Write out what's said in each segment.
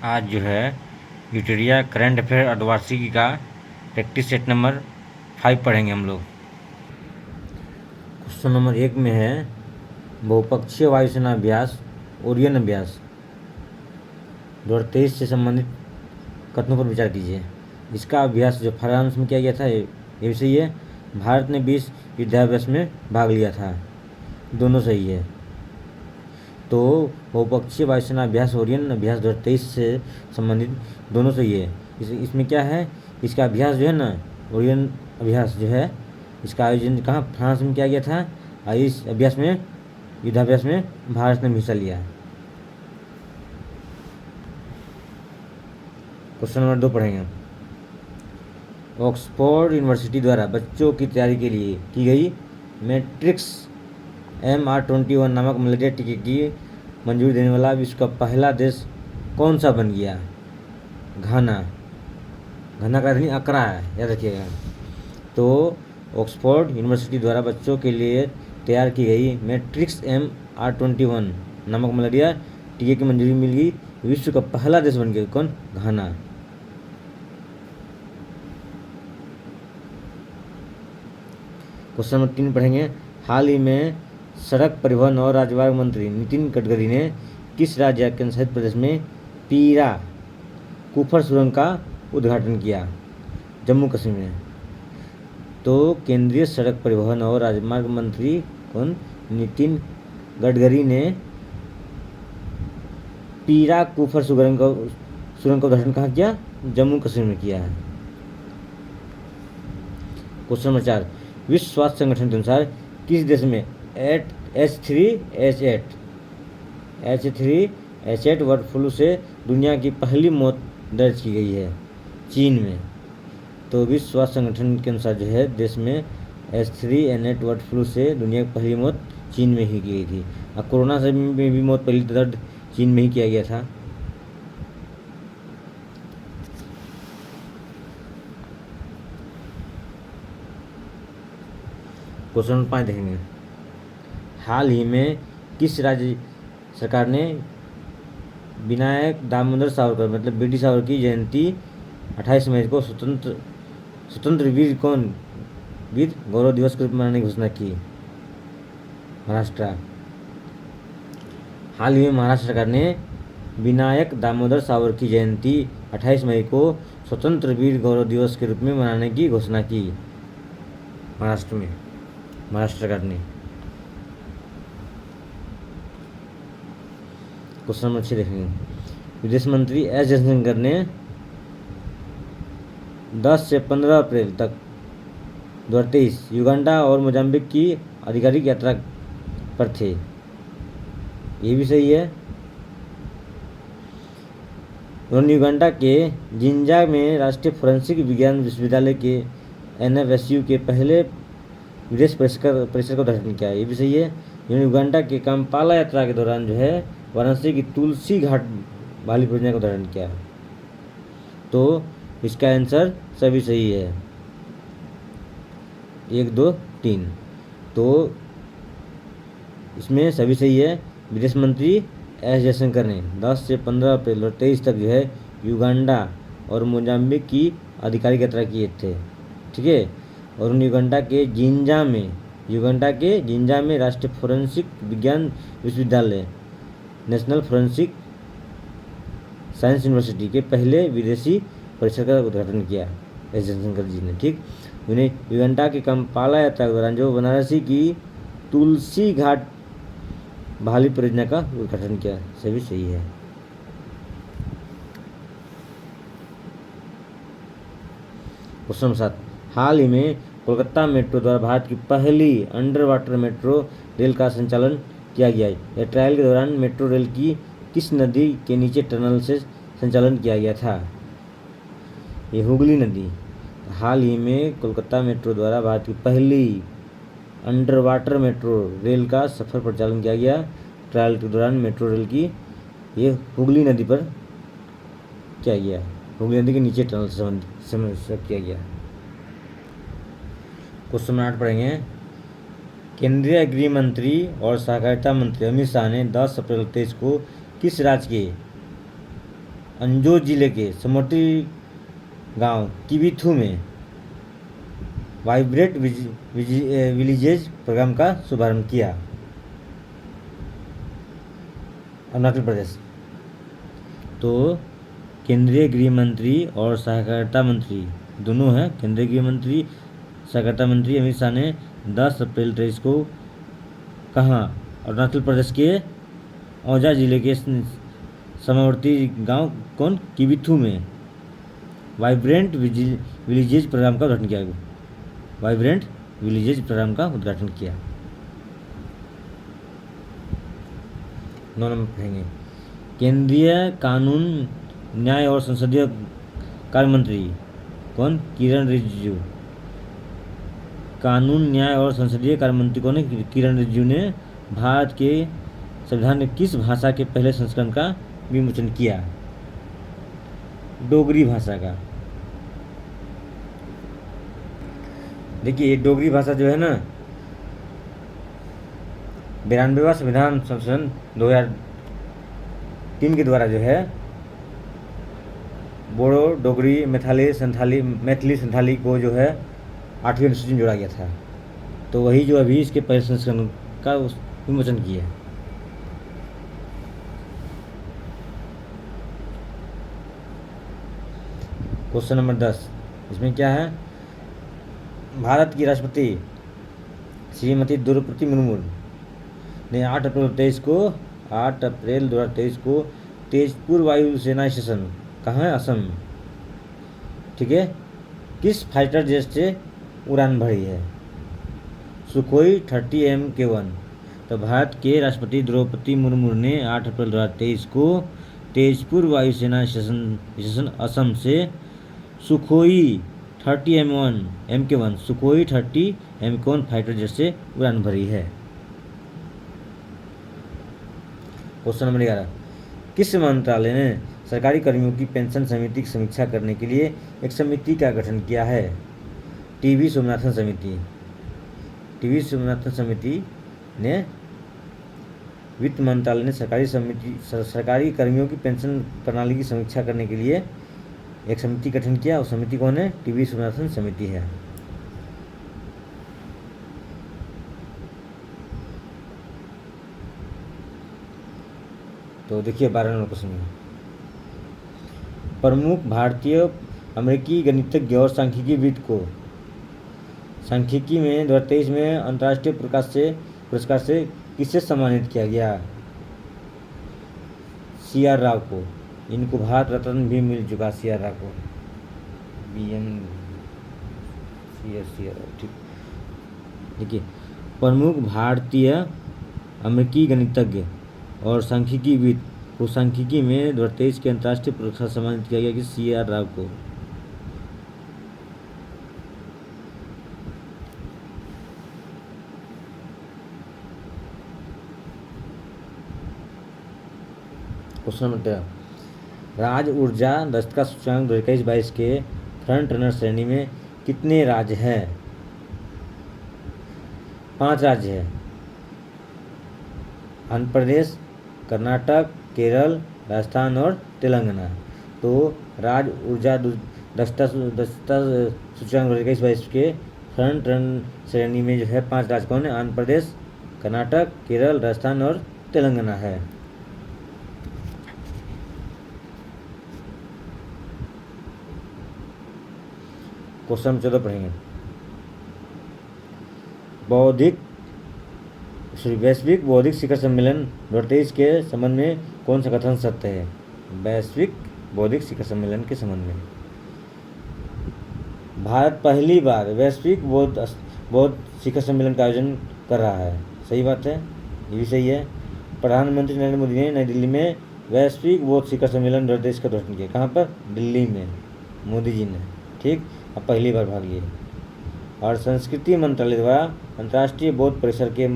आज जो है यूटेरिया करंट अफेयर अर्धवार्षिकी का प्रैक्टिस सेट नंबर 5 पढ़ेंगे हम लोग। क्वेश्चन नंबर 1 में है बहुपक्षीय वायुसेना अभ्यास ओरियन अभ्यास 2023 से संबंधित कथनों पर विचार कीजिए। इसका अभ्यास जो फ्रांस में किया गया था ये भी सही है। भारत ने 20 युद्धाभ्यास में भाग लिया था, दोनों सही है। तो बहुपक्षीय वायुसेना अभ्यास ओरियन अभ्यास 2023 से संबंधित दोनों सही है। इसमें क्या है, इसका अभ्यास जो है ना, ओरियन अभ्यास जो है इसका आयोजन कहाँ, फ्रांस में किया गया था। और इस अभ्यास में युद्धाभ्यास में भारत ने हिस्सा लिया। क्वेश्चन नंबर 2 पढ़ेंगे। ऑक्सफोर्ड यूनिवर्सिटी द्वारा बच्चों की तैयारी के लिए की गई मैट्रिक्स MR21 नामक मलेरिया टीके की मंजूरी देने वाला विश्व का पहला देश कौन सा बन गया? घाना। घाना का नहीं, अकरा है, याद रखिएगा। तो ऑक्सफोर्ड यूनिवर्सिटी द्वारा बच्चों के लिए तैयार की गई मैट्रिक्स MR21 नामक मलेरिया टीके की मंजूरी मिल गई, विश्व का पहला देश बन गया। कौन? घाना। क्वेश्चन नंबर 3 पढ़ेंगे। हाल ही में सड़क परिवहन और राजमार्ग मंत्री नितिन गडकरी ने किस राज्य या केंद्रशासित प्रदेश में पीरा कुफर सुरंग का उद्घाटन किया? जम्मू कश्मीर में। तो केंद्रीय सड़क परिवहन और राजमार्ग मंत्री कौन? नितिन गडकरी ने पीरा कुफर सुरंग का उद्घाटन कहाँ किया? जम्मू कश्मीर में किया है। Question number 4। विश्व स्वास्थ्य संगठन के अनुसार किस देश में H3H8 बर्ड फ्लू से दुनिया की पहली मौत दर्ज की गई है? चीन में। तो विश्व स्वास्थ्य संगठन के अनुसार जो है देश में H3N8 बर्ड फ्लू से दुनिया की पहली मौत चीन में ही की गई थी। और कोरोना से में भी मौत पहली दर्ज चीन में ही किया गया था। क्वेश्चन नंबर 5 देखेंगे। हाल ही में किस राज्य सरकार ने विनायक दामोदर सावरकर मतलब BD सावरकर की जयंती 28 मई को स्वतंत्र वीर गौरव दिवस के रूप में मनाने की घोषणा की? महाराष्ट्र। हाल ही में महाराष्ट्र सरकार ने विनायक दामोदर सावरकर की जयंती 28 मई को स्वतंत्र वीर गौरव दिवस के रूप में मनाने की घोषणा की। महाराष्ट्र सरकार ने। क्वेश्चन नंबर 6 देखेंगे। विदेश मंत्री S जयशंकर ने 10 से 15 अप्रैल तक 2023 युगांडा और मोजाम्बिक की आधिकारिक यात्रा पर थे? ये भी सही है। उन्होंने युगांडा के जिंजा में राष्ट्रीय फोरेंसिक विज्ञान विश्वविद्यालय के NFSU के पहले विदेश परिसर का उद्घाटन किया। ये भी सही है। उन्होंने युगांडा के काम्पाला यात्रा के दौरान जो है वाराणसी की तुलसी घाट बहाली परियोजना का उद्घाटन किया। तो इसका आंसर सभी सही है, 1, 2, 3। तो इसमें सभी सही है। विदेश मंत्री S जयशंकर ने 10 से 15 अप्रैल 2023 तक जो है युगांडा और मोजाम्बिक की आधिकारिक यात्रा किए थे, ठीक है। और उन युगांडा के जिंजा में राष्ट्रीय फोरेंसिक विज्ञान विश्वविद्यालय नेशनल फोरेंसिक साइंस यूनिवर्सिटी के पहले विदेशी परिसर का उद्घाटन किया एस जयशंकर जी ने, ठीक। उन्हें युगांडा के काम्पाला यात्रा के दौरान जो बनारसी की तुलसी घाट बहाली परियोजना का उद्घाटन किया। सभी सही है। क्वेश्चन 7। हाल ही में कोलकाता मेट्रो द्वारा भारत की पहली अंडर वाटर मेट्रो रेल का संचालन किया गया है। यह ट्रायल के दौरान मेट्रो रेल की किस नदी के नीचे टनल से संचालन किया गया था? ये हुगली नदी। हाल ही में कोलकाता मेट्रो द्वारा भारत की पहली अंडर वाटर मेट्रो रेल का सफर परिचालन किया गया। ट्रायल के दौरान मेट्रो रेल की ये हुगली नदी पर किया गया, हुगली नदी के नीचे टनल से किया गया। क्वेश्चन 8 पढ़ेंगे। केंद्रीय गृह मंत्री और सहकारिता मंत्री अमित शाह ने 10 अप्रैल 2023 को किस राज्य के अंजो जिले के समोटी गांव किबिथु में वाइब्रेंट विलेजेस प्रोग्राम का शुभारंभ किया। अरुणाचल प्रदेश। तो केंद्रीय गृह मंत्री और सहकारिता मंत्री दोनों हैं, केंद्रीय गृह मंत्री सहकारिता मंत्री अमित शाह ने 10 अप्रैल 2023 को कहाँ, अरुणाचल प्रदेश के औजा जिले के सीमावर्ती गांव कौन किबिथु में वाइब्रेंट विलेजेस प्रोग्राम का उद्घाटन किया। वाइब्रेंट विलेजेस प्रोग्राम का उद्घाटन किया। 9 नंबर पढ़ेंगे। केंद्रीय कानून न्याय और संसदीय कार्य मंत्री कौन, किरण रिजिजू। कानून न्याय और संसदीय कार्य मंत्री कौन है, किरण रिजिजू ने भारत के संविधान में किस भाषा के पहले संस्करण का विमोचन किया। डोगरी भाषा का। देखिए डोगरी भाषा जो है ना 92वां संविधान संशोधन 2003 के द्वारा जो है बोडो, डोगरी, मैथिली संथाली को जो है 8वीं अनुसूची में जोड़ा गया था। तो वही जो अभी इसके पहले संस्करण का विमोचन किया। क्वेश्चन नंबर 10 इसमें क्या है, भारत की राष्ट्रपति श्रीमती द्रौपदी मुर्मू ने 8 अप्रैल 2023 को तेजपुर वायुसेना स्टेशन कहाँ है, असम, ठीक है, किस फाइटर जेट से उड़ान भरी है। Sukhoi 30 MK1। तो भारत के राष्ट्रपति द्रौपदी मुर्मू ने 8 अप्रैल 2023 को तेजपुर वायुसेना स्टेशन असम से Sukhoi 30 MK1 Sukhoi 30 MK1 fighter jet से उड़ान भरी है। क्वेश्चन नंबर 11 किस मंत्रालय ने सरकारी कर्मियों की पेंशन समिति की समीक्षा करने के लिए एक समिति का गठन किया है। टीवी स्वामीनाथन समिति। टीवी स्वामीनाथन समिति ने वित्त मंत्रालय ने सरकारी कर्मियों की पेंशन प्रणाली की समीक्षा करने के लिए एक समिति गठन किया। उस समिति कौन है, टीवी स्वामीनाथन समिति है। तो देखिए 12 नंबर क्वेश्चन में प्रमुख भारतीय अमेरिकी गणितज्ञ और सांख्यिकीविद को सांख्यिकी में 2023 में अंतर्राष्ट्रीय पुरस्कार से किससे सम्मानित किया गया। CR राव को। इनको भारत रत्न भी मिल चुका CR राव को। ठीक। देखिए प्रमुख भारतीय अमेरिकी गणितज्ञ और सांख्यिकीविद को सांख्यिकी में 2023 के अंतर्राष्ट्रीय पुरस्कार सम्मानित किया गया कि CR राव को। क्वेश्चन नंबर 13 राज्य ऊर्जा दक्षता सूचकांक 2021-22 के फ्रंट रनर श्रेणी में कितने राज्य हैं। 5 राज्य हैं, आंध्र प्रदेश, कर्नाटक, केरल, राजस्थान और तेलंगाना। तो राज्य ऊर्जा दक्षता सूचकांक 2021-22 के फ्रंट रन श्रेणी में जो है 5 राज्य कौन है, आंध्र प्रदेश, कर्नाटक, केरल, राजस्थान और तेलंगाना है। क्वेश्चन 14 पढ़ेंगे। वैश्विक बौद्धिक शिखर सम्मेलन 2023 के संबंध में कौन सा कथन सत्य है। वैश्विक बौद्धिक शिखर सम्मेलन के संबंध में भारत पहली बार वैश्विक बौद्ध शिखर सम्मेलन का आयोजन कर रहा है। सही बात है, ये भी सही है। प्रधानमंत्री नरेंद्र मोदी ने नई दिल्ली में वैश्विक बौद्ध शिखर सम्मेलन 2023 का उद्घाटन किया। कहाँ पर, दिल्ली में मोदी जी ने, ठीक, अब पहली बार भाग लिए। और संस्कृति मंत्रालय द्वारा अंतर्राष्ट्रीय बौद्ध परिसर के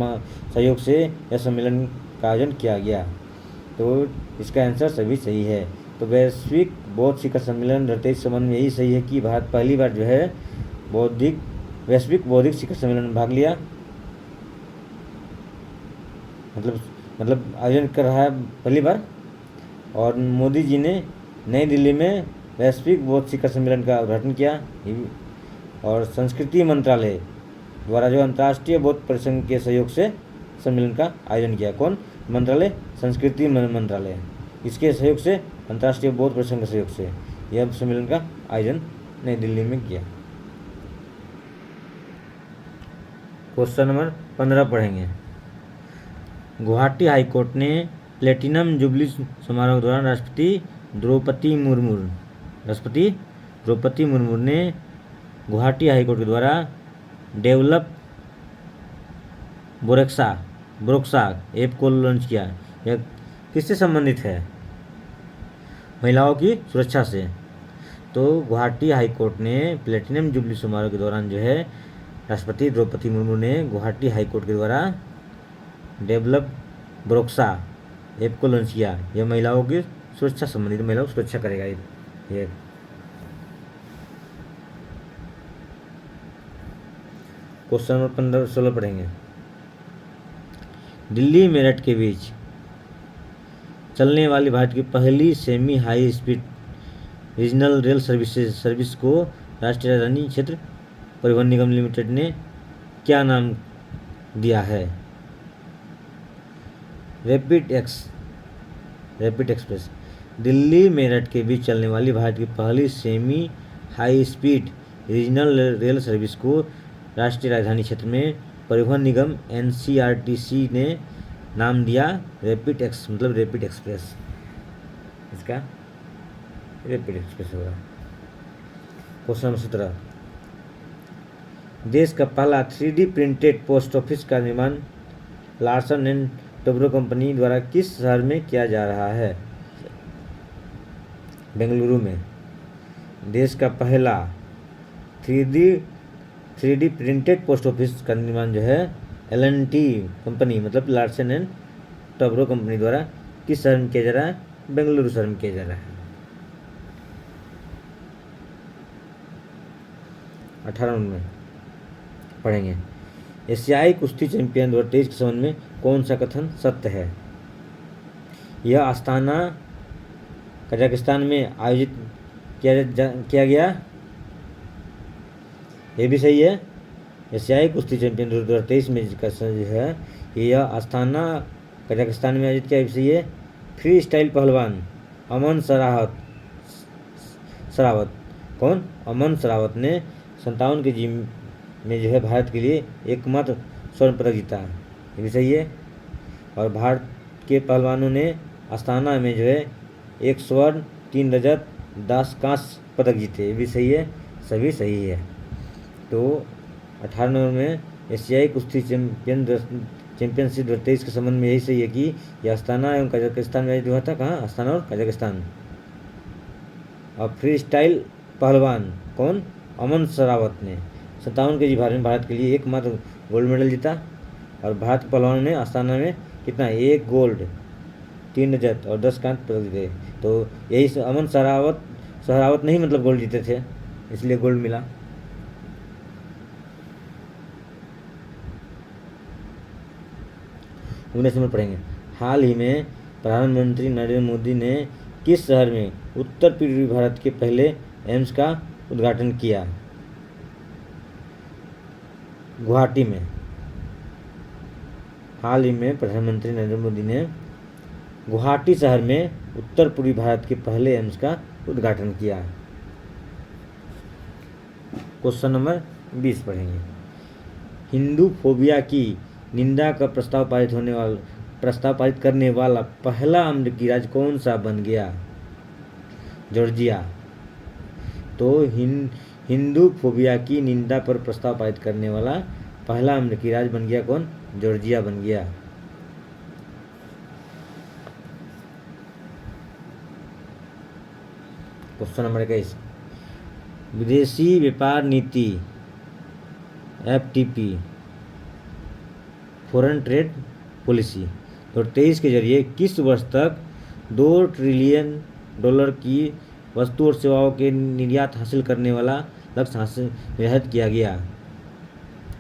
सहयोग से यह सम्मेलन का आयोजन किया गया। तो इसका आंसर सभी सही है। तो वैश्विक बौद्ध शिखर सम्मेलन 2023 संबंध में यही सही है कि भारत पहली बार जो है वैश्विक बौद्धिक शिखर सम्मेलन में भाग लिया, मतलब आयोजन कर रहा है पहली बार। और मोदी जी ने नई दिल्ली में वैश्विक बौद्ध शिखर सम्मेलन का उद्घाटन किया। और संस्कृति मंत्रालय द्वारा जो अंतर्राष्ट्रीय बौद्ध परिसंघ के सहयोग से सम्मेलन का आयोजन किया। कौन मंत्रालय? संस्कृति मंत्रालय। इसके सहयोग से, अंतर्राष्ट्रीय बौद्ध परिसंघ के सहयोग से यह सम्मेलन का आयोजन नई दिल्ली में किया। क्वेश्चन नंबर 15 पढ़ेंगे। गुवाहाटी हाईकोर्ट ने प्लेटिनम जुबली समारोह के दौरान राष्ट्रपति द्रौपदी मुर्मू ने गुवाहाटी हाईकोर्ट के द्वारा डेवलप बोरक्सा ऐप को लॉन्च किया। यह किससे संबंधित है? महिलाओं की सुरक्षा से। तो गुवाहाटी हाईकोर्ट ने प्लेटिनम जुबली समारोह के दौरान जो है राष्ट्रपति द्रौपदी मुर्मू ने गुवाहाटी हाईकोर्ट के द्वारा डेवलप बोरक्सा ऐप को लॉन्च किया। यह महिलाओं की सुरक्षा संबंधित, महिलाओं की सुरक्षा करेगा ये। क्वेश्चन नंबर 15-16 पढ़ेंगे। दिल्ली मेरठ के बीच चलने वाली भारत की पहली semi high speed regional rail service को राष्ट्रीय राजधानी क्षेत्र परिवहन निगम लिमिटेड ने क्या नाम दिया है? Rapid express. दिल्ली मेरठ के बीच चलने वाली भारत की पहली semi high speed regional rail service को राष्ट्रीय राजधानी क्षेत्र में परिवहन निगम NCRTC ने नाम दिया रैपिड एक्सप्रेस। इसका रैपिड एक्सप्रेस होगा। Question number 17। देश का पहला 3D प्रिंटेड पोस्ट ऑफिस का निर्माण लार्सन एंड टोब्रो कंपनी द्वारा किस शहर में किया जा रहा है? बेंगलुरु में। देश का पहला 3D प्रिंटेड पोस्ट ऑफिस का निर्माण जो है L&T कंपनी मतलब लार्सन एंड टोब्रो कंपनी द्वारा किस शहर में किया जा रहा है? बेंगलुरु शहर में किया जा रहा है। 18 में पढ़ेंगे। एशियाई कुश्ती चैंपियन 2023 के संबंध में कौन सा कथन सत्य है? यह आस्ताना कजाकिस्तान में आयोजित किया गया, ये भी सही है। एशियाई कुश्ती चैंपियन 2023 में का जो है यह आस्ताना कजाकिस्तान में आयोजित किया, सही है। फ्री स्टाइल पहलवान अमन सरावत कौन? अमन सरावत ने 57 के जी में जो है भारत के लिए एकमात्र स्वर्ण पदक जीता, ये भी सही है। और भारत के पहलवानों ने आस्ताना में जो है 1 स्वर्ण 3 रजत 10 कांस्य पदक जीते, ये भी सही है। सभी सही है। तो 18 नंबर में एशियाई कुश्ती चैंपियनशिप 2023 के संबंध में यही सही है कि यह आस्ताना एवं कजाकिस्तान में हुआ था। कहाँ? आस्ताना और कजाकिस्तान। और फ्री स्टाइल पहलवान कौन? अमन सरावत ने 57 के जी भार में भारत के लिए एकमात्र गोल्ड मेडल जीता। और भारत के पहलवानों ने आस्ताना में कितना? 1 गोल्ड 3 रजत और 10 कांस्य पदक जीते। तो यही अमन सरावत नहीं मतलब गोल्ड जीते थे, इसलिए गोल्ड मिला। उन्नीस में पढ़ेंगे। हाल ही में प्रधानमंत्री नरेंद्र मोदी ने किस शहर में उत्तर पूर्वी भारत के पहले एम्स का उद्घाटन किया? गुवाहाटी में। हाल ही में प्रधानमंत्री नरेंद्र मोदी ने गुवाहाटी शहर में उत्तर पूर्वी भारत के पहले एम्स का उद्घाटन किया। क्वेश्चन नंबर 20 पढ़ेंगे। हिंदू फोबिया की निंदा का प्रस्ताव पारित करने वाला पहला अमेरिकी राज्य कौन सा बन गया? जॉर्जिया। तो हिंदू फोबिया की निंदा पर प्रस्ताव पारित करने वाला पहला अमेरिकी राज्य बन गया कौन? जॉर्जिया बन गया। Question number 21। विदेशी व्यापार नीति FTP फॉरेन ट्रेड पॉलिसी 2023 के जरिए किस वर्ष तक $2 ट्रिलियन की वस्तु और सेवाओं के निर्यात हासिल करने वाला लक्ष्य हासिल निर्धारित किया गया?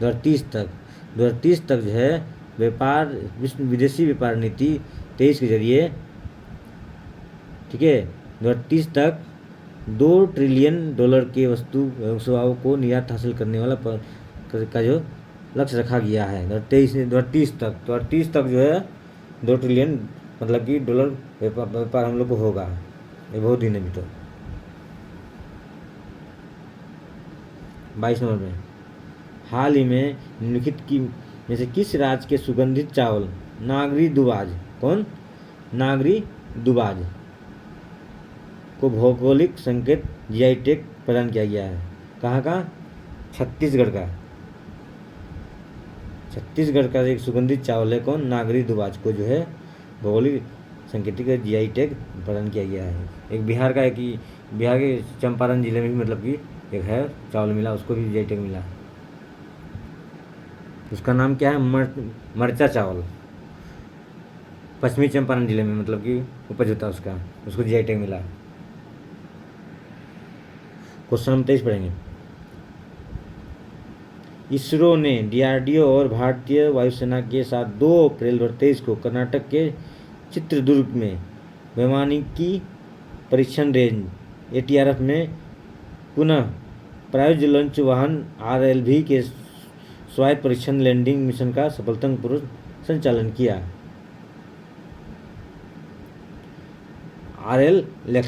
2030 तक जो है विदेशी व्यापार नीति 23 के जरिए, ठीक है, 2030 तक $2 ट्रिलियन के वस्तु एवं सेवाओं को निर्यात हासिल करने वाला का जो लक्ष्य रखा गया है 2030 तक। 2030 तक जो है 2 ट्रिलियन मतलब कि डॉलर व्यापार हम लोग को होगा। ये बहुत दिन है अभी तो। 22 नंबर में, हाल ही में निम्नलिखित की में से किस राज्य के सुगंधित चावल नागरी दुबाज नागरी दुबाज को भौगोलिक संकेत जीआई टैग प्रदान किया गया है? कहाँ का? छत्तीसगढ़ का। छत्तीसगढ़ का एक सुगंधित चावल है नागरी दुबाज को जो है भौगोलिक संकेतिक जीआई टैग प्रदान किया गया है। एक बिहार का बिहार के चंपारण जिले में भी मतलब कि एक है चावल मिला, उसको भी जीआई टैग मिला। उसका नाम क्या है? मरचा चावल। पश्चिमी चंपारण जिले में मतलब कि उपज होता है उसको जीआई टैग मिला। क्वेश्चन नंबर 23 पढ़ेंगे। इसरो ने डीआरडीओ और भारतीय वायुसेना के साथ 2 अप्रैल 2023 को कर्नाटक के चित्रदुर्ग में वैमानिकी परीक्षण रेंज एटीआरएफ में पुनः प्रायोज्य लॉन्च वाहन आरएलवी के स्वायत्त परीक्षण लैंडिंग मिशन का सफलतापूर्वक संचालन किया। RLX।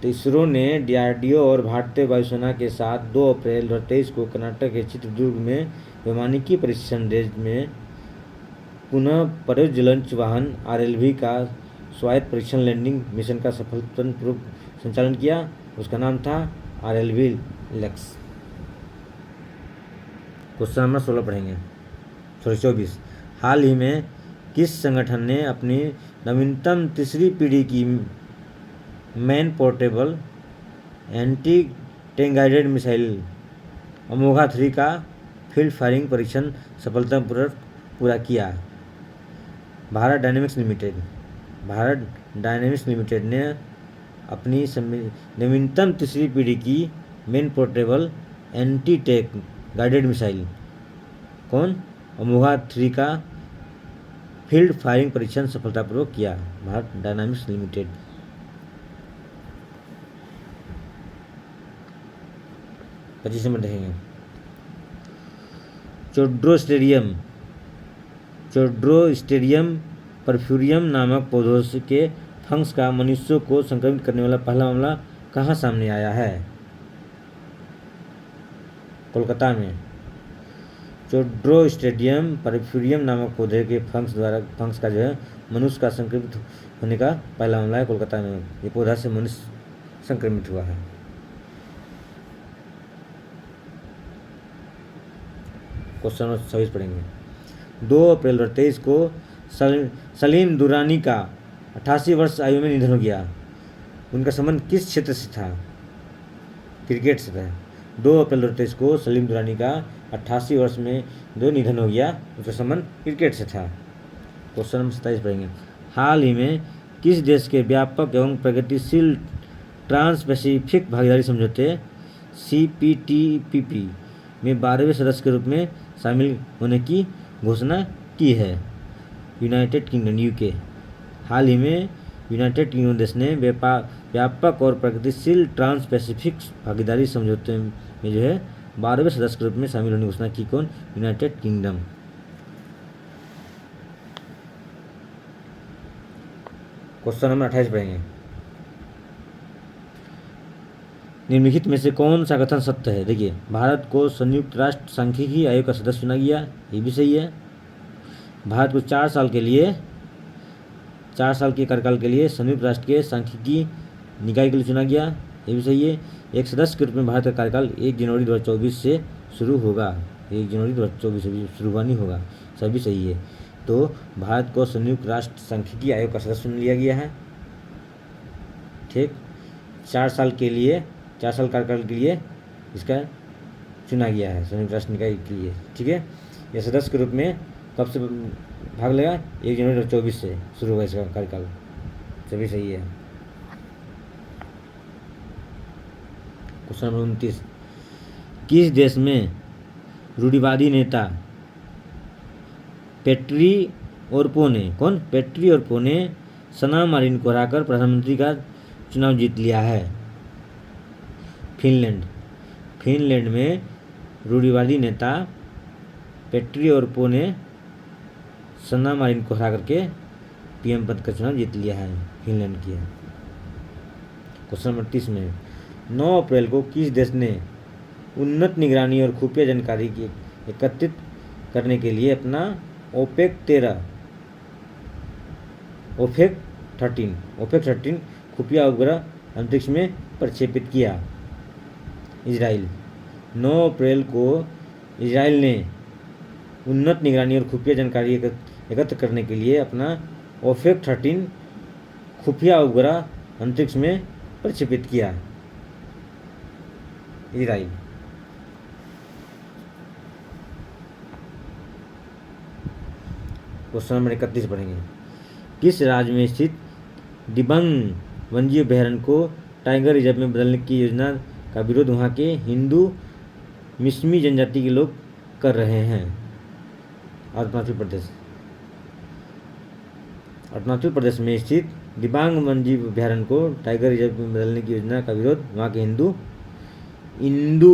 तो इसरो ने डीआरडीओ और भारतीय वायुसेना के साथ 2 अप्रैल 2023 को कर्नाटक के चित्रदुर्ग में वैमानिकी परीक्षण रेंज में पुनः प्रायोज्य लॉन्च वाहन आरएलवी का स्वायत्त परीक्षण लैंडिंग मिशन का सफलतापूर्वक संचालन किया। उसका नाम था RLV-LEX। क्वेश्चन नंबर 16 पढ़ेंगे। 24। हाल ही में किस संगठन ने अपनी नवीनतम तीसरी पीढ़ी की man portable anti tank guided missile Amogha 3 का फील्ड फायरिंग परीक्षण सफलतापूर्वक पूरा किया? भारत डायनेमिक्स लिमिटेड ने अपनी नवीनतम तीसरी पीढ़ी की man portable anti tank guided missile Amogha 3 का फील्ड फायरिंग परीक्षण सफलतापूर्वक किया। Bharat Dynamics Limited. पच्चीस में देखेंगे। चोड्रो स्टेडियम परफ्यूरियम नामक पौधों के फंगस का मनुष्यों को संक्रमित करने वाला पहला मामला कहाँ सामने आया है? कोलकाता में। चोड्रो स्टेडियम परफ्यूरियम नामक पौधे के फंगस का जो है मनुष्य का संक्रमित होने का पहला मामला है कोलकाता में। ये पौधा से मनुष्य संक्रमित हुआ है। क्वेश्चन नंबर 26 पढ़ेंगे। 2 अप्रैल 2023 को सलीम दुरानी का 88 वर्ष आयु में निधन हो गया। उनका संबंध किस क्षेत्र से था? क्रिकेट से था। 2 अप्रैल 2023 को सलीम दुरानी का 88 वर्ष में जो निधन हो गया, उसका संबंध क्रिकेट से था। क्वेश्चन नंबर 27 पढ़ेंगे। हाल ही में किस देश के व्यापक एवं प्रगतिशील ट्रांस पैसिफिक भागीदारी समझौते CPTPP में 12वें सदस्य के रूप में शामिल होने की घोषणा की है? United kingdom UK। हाल ही में यूनाइटेड किंगडम देश ने व्यापक और प्रगतिशील ट्रांस पैसिफिक भागीदारी समझौते में जो है 12वें सदस्य के रूप में शामिल होने की घोषणा की। कौन? United kingdom. क्वेश्चन नंबर 28 पढ़ेंगे। निम्नलिखित में से कौन सा कथन सत्य है? देखिए, भारत को संयुक्त राष्ट्र सांख्यिकी आयोग का सदस्य चुना गया, ये भी सही है। भारत को 4 साल के कार्यकाल के लिए संयुक्त राष्ट्र के सांख्यिकी निकाय के लिए चुना गया, ये भी सही है। एक सदस्य के रूप में भारत का कार्यकाल 1 जनवरी 2024 से शुरू होगा। 1 जनवरी 2024 से शुरुआनी होगा, सभी सही है। तो भारत को संयुक्त राष्ट्र सांख्यिकी आयोग का सदस्य चुन लिया गया है। ठीक, 4 साल कार्यकाल के लिए इसका चुना गया है संयुक्त राष्ट्र निकाय के लिए। ठीक है, यह सदस्य के रूप में कब से भाग लेगा? 1 जनवरी 2024 से शुरू होगा इसका कार्यकाल, सभी सही है। Question number 29। किस देश में रूढ़िवादी नेता पेट्री ओरपो ने सना मारिन को हराकर प्रधानमंत्री का चुनाव जीत लिया है? फिनलैंड। फिनलैंड में रूढ़िवादी नेता पेट्री ओरपो ने सन्ना मारिन को हरा करके पीएम पद का चुनाव जीत लिया है। फिनलैंड की है। क्वेश्चन नंबर 30 में 9 अप्रैल को किस देश ने उन्नत निगरानी और खुफिया जानकारी की एकत्रित करने के लिए अपना ओपेक 13 खुफिया उपग्रह अंतरिक्ष में प्रक्षेपित किया? इजराइल। 9 अप्रैल को इजराइल ने उन्नत निगरानी और खुफिया जानकारी एकत्र करने के लिए अपना ओपेक 13 खुफिया उपग्रह अंतरिक्ष में प्रक्षेपित किया। इजराइल। क्वेश्चन नंबर 31 पढ़ेंगे। किस राज्य में स्थित दिबांग वन्यजीव अभयारण्य को टाइगर रिजर्व में बदलने की योजना का विरोध वहां के हिंदू मिसमी जनजाति के लोग कर रहे हैं? अरुणाचल प्रदेश। अरुणाचल प्रदेश में स्थित दिबांग वन्यजीव अभयारण्य को टाइगर रिजर्व में बदलने की योजना का विरोध वहाँ के हिंदू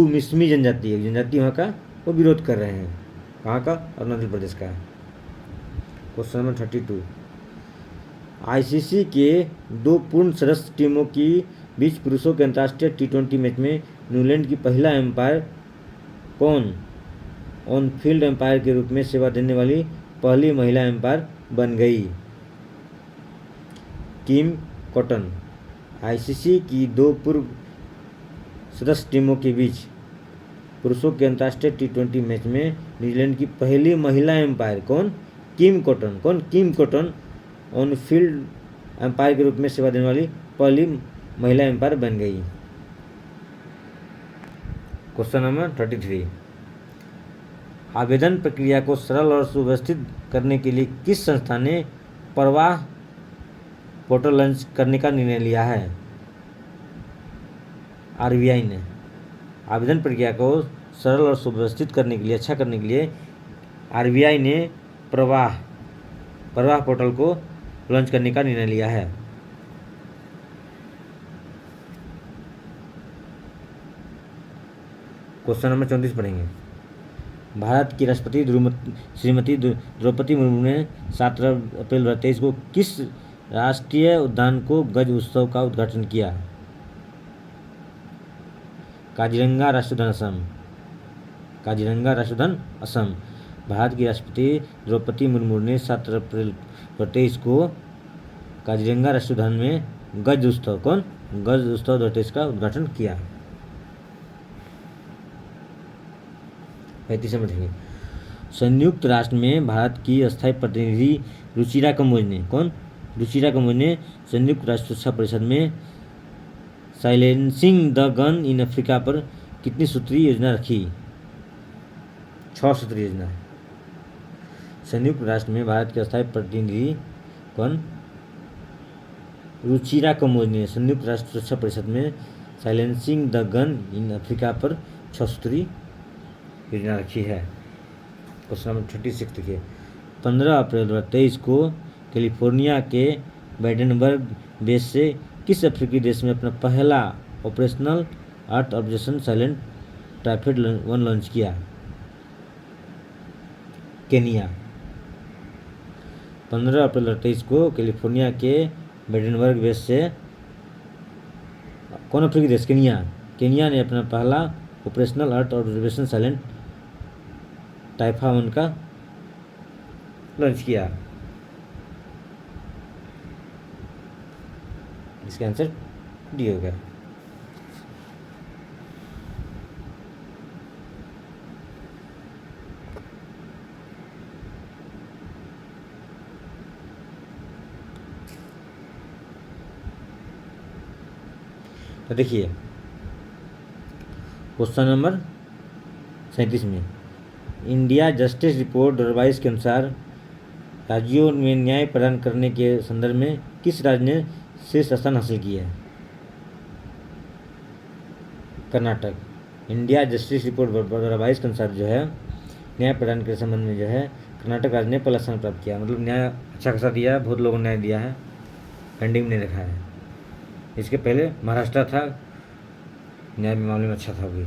मिसमी जनजाति वहाँ का वो विरोध कर रहे हैं। कहाँ का? अरुणाचल प्रदेश का। Question number 32। आईसीसी के 2 पूर्ण सदस्य टीमों की बीच पुरुषों के अंतर्राष्ट्रीय T20 मैच में न्यूजीलैंड की पहला एम्पायर कौन ऑन फील्ड एम्पायर के रूप में सेवा देने वाली पहली महिला एम्पायर बन गई? किम कॉटन। आईसीसी की 2 पूर्व सदस्य टीमों के बीच पुरुषों के अंतर्राष्ट्रीय T20 मैच में न्यूजीलैंड की पहली महिला एम्पायर कौन? Kim Cotton. कौन? Kim Cotton on field umpire के रूप में सेवा देने वाली पहली महिला एम्पायर बन गई। Question number 33। आवेदन प्रक्रिया को सरल और सुव्यवस्थित करने के लिए किस संस्था ने प्रवाह पोर्टल लॉन्च करने का निर्णय लिया है? आरबीआई ने। आवेदन प्रक्रिया को सरल और सुव्यवस्थित करने के लिए, अच्छा करने के लिए आरबीआई ने प्रवाह पोर्टल को लॉन्च करने का निर्णय लिया है। क्वेश्चन नंबर 34 पढ़ेंगे। भारत की राष्ट्रपति श्रीमती द्रौपदी मुर्मू ने 7 अप्रैल 2023 को किस राष्ट्रीय उद्यान को गज उत्सव का उद्घाटन किया? काजीरंगा राष्ट्रीय उद्यान असम। काजीरंगा राष्ट्रीय उद्यान असम। भारत की राष्ट्रपति द्रौपदी मुर्मू ने 7 अप्रैल 2023 को काजीरंगा राष्ट्रीय उद्यान में गज उत्सव 2023 का उद्घाटन किया। 35 में देखेंगे। संयुक्त राष्ट्र में भारत की अस्थायी प्रतिनिधि रुचिरा कंबोज ने संयुक्त राष्ट्र सुरक्षा परिषद में silencing the gun in Africa पर कितनी सूत्रीय योजना रखी? 6 सूत्रीय योजना। संयुक्त राष्ट्र में भारत के अस्थायी प्रतिनिधि रुचिरा कंबोज ने संयुक्त राष्ट्र सुरक्षा परिषद में silencing the gun in Africa पर 6 सूत्रीय योजना रखी है। क्वेश्चन नंबर 36 देखिए। 15 अप्रैल 2023 को कैलिफोर्निया के बैडनबर्ग बेस से किस अफ्रीकी देश में अपना पहला operational earth observation silent typhoid 1 launch किया? केनिया। 15 अप्रैल 2023 को कैलिफोर्निया के बैडनबर्ग बेस से कौन अफ्रीकी देश? केनिया ने अपना पहला ऑपरेशनल अर्थ ऑब्जर्वेशन साइलेंट टाइफा 1 का लॉन्च किया। इसका आंसर डी होगा। तो देखिए क्वेश्चन नंबर 37 में इंडिया जस्टिस रिपोर्ट 2022 के अनुसार राज्यों में न्याय प्रदान करने के संदर्भ में किस राज्य ने शीर्ष स्थान हासिल किया है? कर्नाटक। इंडिया जस्टिस रिपोर्ट 2022 के अनुसार जो है न्याय प्रदान के संबंध में जो है कर्नाटक राज्य ने पहला स्थान प्राप्त किया। मतलब न्याय अच्छा खासा दिया है, बहुत लोगों ने न्याय दिया है, पेंडिंग में नहीं रखा है। इसके पहले महाराष्ट्र था, न्याय मामले में अच्छा था भी।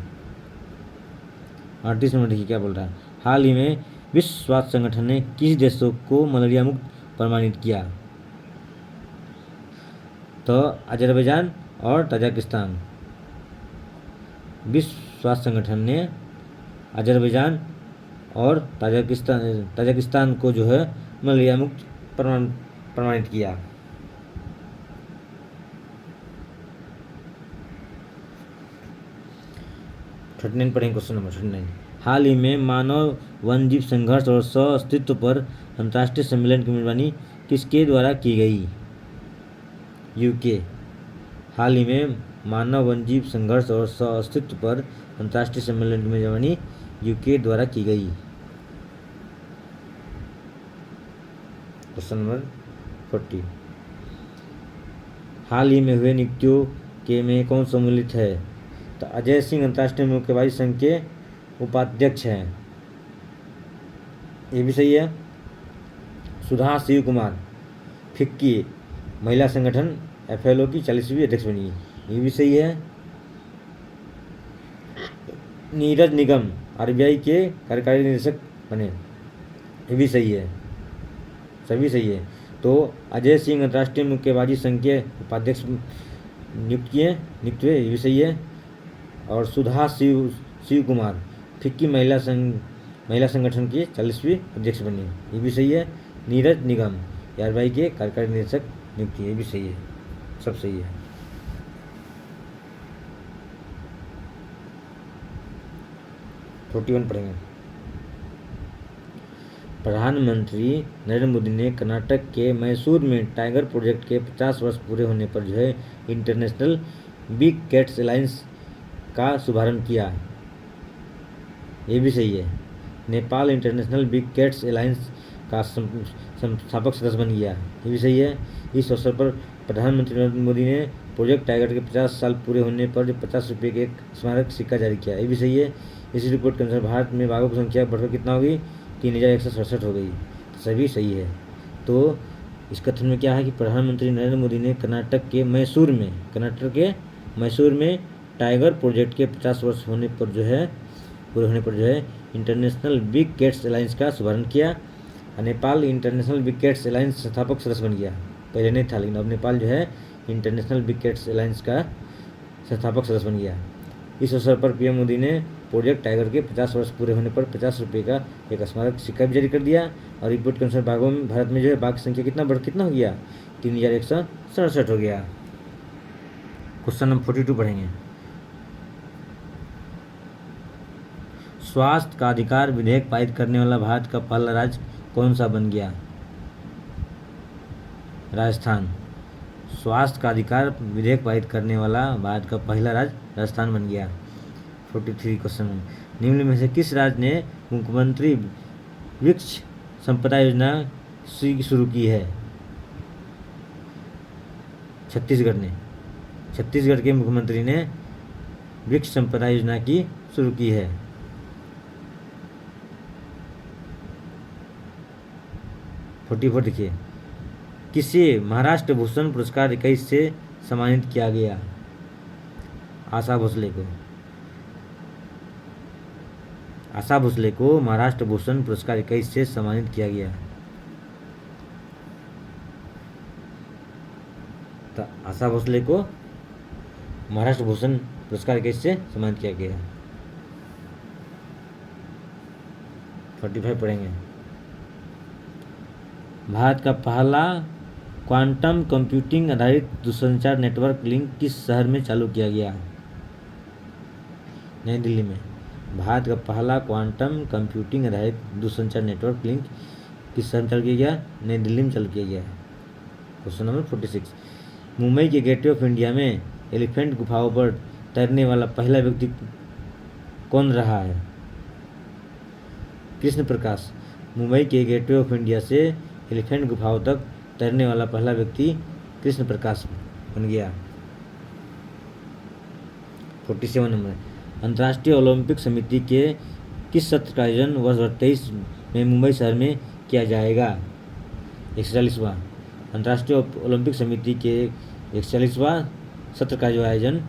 38 नंबर देखिए क्या बोल रहा है। हाल ही में विश्व स्वास्थ्य संगठन ने किस देशों को मलेरिया मुक्त प्रमाणित किया? तो अजरबैजान और ताजिकिस्तान। विश्व स्वास्थ्य संगठन ने अजरबैजान और ताजिकिस्तान को जो है मलेरिया मुक्त प्रमाणित किया। पढ़ेंगे क्वेश्चन नंबर 39। हाल ही में मानव वन जीव संघर्ष और सह अस्तित्व पर अंतर्राष्ट्रीय सम्मेलन की मेजबानी किसके द्वारा की गई? यूके। हाल ही में मानव वन जीव संघर्ष और सह अस्तित्व पर अंतर्राष्ट्रीय सम्मेलन की मेजबानी यूके द्वारा की गई। Question number 40। हाल ही में हुए नियुक्तियों के में कौन सम्मिलित है? तो अजय सिंह अंतर्राष्ट्रीय मुक्केबाजी संघ के उपाध्यक्ष हैं, ये भी सही है। सुधा शिव कुमार फिक्की महिला संगठन FLO की 40वीं अध्यक्ष बनी, ये भी सही है। नीरज निगम RBI के कार्यकारी निदेशक बने, ये भी सही है, सभी सही है। तो अजय सिंह अंतर्राष्ट्रीय मुक्केबाजी संघ के उपाध्यक्ष नियुक्त हुए, ये भी सही है। और सुधा शिव कुमार फिक्की महिला संगठन की 40वीं अध्यक्ष बनी, ये भी सही है। नीरज निगम RBI के कार्यकारी निदेशक नियुक्त, ये भी सही है, सब सही है। पढ़ेंगे। प्रधानमंत्री नरेंद्र मोदी ने कर्नाटक के मैसूर में टाइगर प्रोजेक्ट के 50 वर्ष पूरे होने पर जो है इंटरनेशनल बिग कैट्स अलायंस का शुभारंभ किया, ये भी सही है। Nepal international big cats alliance का संस्थापक सदस्य बन गया, ये भी सही है। इस अवसर पर प्रधानमंत्री नरेंद्र मोदी ने प्रोजेक्ट टाइगर के 50 साल पूरे होने पर 50 रुपये के एक स्मारक सिक्का जारी किया, ये भी सही है। इसी रिपोर्ट के अनुसार भारत में बाघों की संख्या बढ़कर कितना होगी? 3167 हो गई, सभी सही है। तो इस कथन में क्या है कि प्रधानमंत्री नरेंद्र मोदी ने कर्नाटक के मैसूर में टाइगर प्रोजेक्ट के 50 वर्ष पूरे होने पर जो है इंटरनेशनल बिग कैट्स अलायंस का शुभारंभ किया। Nepal international big cats alliance संस्थापक सदस्य बन गया, पहले नहीं था, लेकिन अब नेपाल जो है इंटरनेशनल बिग कैट्स अलायंस का संस्थापक सदस्य बन गया। इस अवसर पर PM मोदी ने प्रोजेक्ट टाइगर के 50 वर्ष पूरे होने पर 50 रुपये का एक स्मारक सिक्का भी जारी कर दिया। और रिपोर्ट के अनुसार भारत में जो है बाघ की संख्या कितना हो गया? 3167 हो गया। क्वेश्चन नंबर 42 पढ़ेंगे। स्वास्थ्य का अधिकार विधेयक पारित करने वाला भारत का पहला राज्य कौन सा बन गया? राजस्थान। स्वास्थ्य का अधिकार विधेयक पारित करने वाला भारत का पहला राज्य राजस्थान बन गया। 43 क्वेश्चन। निम्न में से किस राज्य ने मुख्यमंत्री वृक्ष संपदा योजना शुरू की है? छत्तीसगढ़ ने। छत्तीसगढ़ के मुख्यमंत्री ने वृक्ष संपदा योजना की शुरू की है। देखिए, किसे महाराष्ट्र भूषण पुरस्कार 21 से सम्मानित किया गया? आशा भोसले को महाराष्ट्र भूषण पुरस्कार 21 से सम्मानित किया गया। तो आशा भोसले को महाराष्ट्र भूषण पुरस्कार 21 से सम्मानित किया गया। 45 पढ़ेंगे। भारत का पहला क्वांटम कंप्यूटिंग आधारित दूरसंचार नेटवर्क लिंक किस शहर में चालू किया गया? नई दिल्ली में। भारत का पहला क्वांटम कंप्यूटिंग आधारित दूरसंचार नेटवर्क लिंक किस शहर में चालू किया गया? नई दिल्ली में चालू किया गया। Question number 46। मुंबई के गेटवे ऑफ इंडिया में एलिफेंट गुफाओं पर तैरने वाला पहला व्यक्ति कौन रहा है? कृष्ण प्रकाश। मुंबई के गेटवे ऑफ इंडिया से एलिफेंट गुफाओं तक तैरने वाला पहला व्यक्ति कृष्ण प्रकाश बन गया। 47 नंबर। अंतर्राष्ट्रीय ओलंपिक समिति के किस सत्र का आयोजन वर्ष 2023 में मुंबई शहर में किया जाएगा? 140वां। अंतर्राष्ट्रीय ओलंपिक समिति के 140वां सत्र का जो आयोजन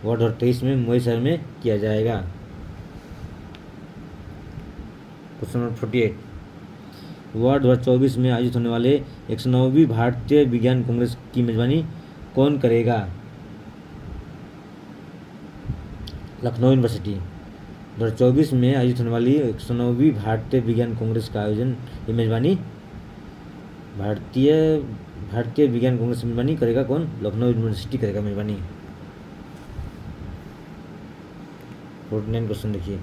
वर्ष 2023 में मुंबई शहर में किया जाएगा। क्वेश्चन नंबर 48, वर्ष 2024 में आयोजित होने वाले 109वीं भारतीय विज्ञान कांग्रेस की मेजबानी कौन करेगा? लखनऊ यूनिवर्सिटी। 2024 में आयोजित होने वाली 109वीं भारतीय विज्ञान कांग्रेस का आयोजन की मेजबानी भारतीय विज्ञान कांग्रेस की मेजबानी करेगा कौन? लखनऊ यूनिवर्सिटी करेगा मेजबानी। 49 क्वेश्चन देखिए,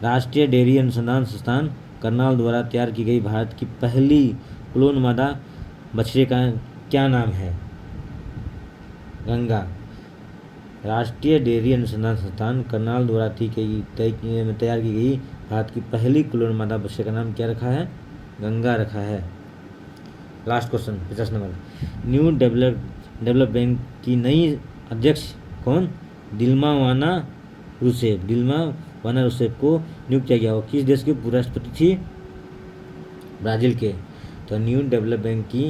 राष्ट्रीय डेयरी अनुसंधान संस्थान करनाल द्वारा तैयार की गई भारत की पहली क्लोन मादा बछड़े का क्या नाम है? गंगा। राष्ट्रीय डेयरी अनुसंधान संस्थान करनाल द्वारा तैयार की गई भारत की पहली क्लोन मादा बछड़े का नाम क्या रखा है? गंगा रखा है। Last question 50 number, new develop bank की नई अध्यक्ष कौन? दिल्मा वाना रूसेफ को नियुक्त किया गया। वो किस देश के पूर्व राष्ट्रपति थी? ब्राज़ील के। तो न्यू डेवलप बैंक की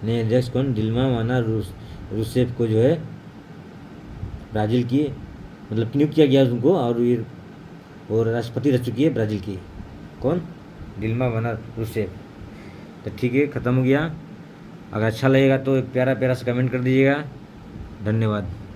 नई अध्यक्ष कौन? दिल्मा वाना रूसेफ को जो है ब्राज़ील की मतलब नियुक्त किया गया उनको, और राष्ट्रपति रह चुकी है ब्राज़ील की। कौन? दिल्मा वाना रूसेफ। तो ठीक है, ख़त्म हो गया। अगर अच्छा लगेगा तो एक प्यारा सा कमेंट कर दीजिएगा। धन्यवाद।